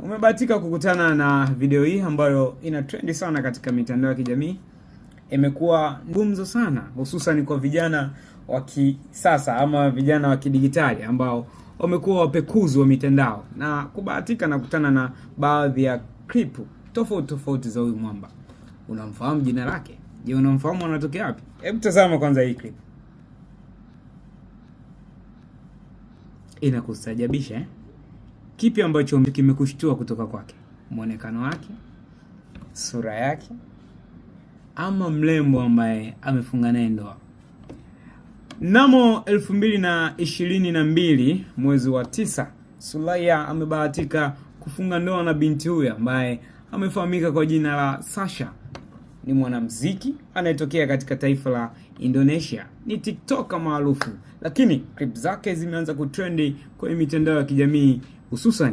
Umebahatika kukutana na video hii ambayo ina trendi sana katika mitandao ya kijamii. Imekuwa gumzo sana, hususan kwa vijana wa kisasa ama vijana wa kidigitali ambao wamekuwa wapekuzi wa mitandao, na kubahatika na kukutana na baadhi ya clip tofauti za huyu mwamba. Unamfahamu jina lake? Je, unamfahamu anatokea wapi? Hebu tazama kwanza hii clip. Inakustajabisha Kipi ambacho kimekushtua kutoka kwake? Muonekano wake, sura yake, ama mlembo ambaye amefunga naye ndoa? Mnamo 2022 mwezi wa 9, Sulaiya amebahatika kufunga ndoa na binti huyo ambaye amefahamika kwa jina la Sasha. Ni mwanamuziki anayetokea katika taifa la Indonesia. Ni TikToker maarufu, lakini clip zake zimeanza kutrendi kwenye mitandao ya kijamii, hususan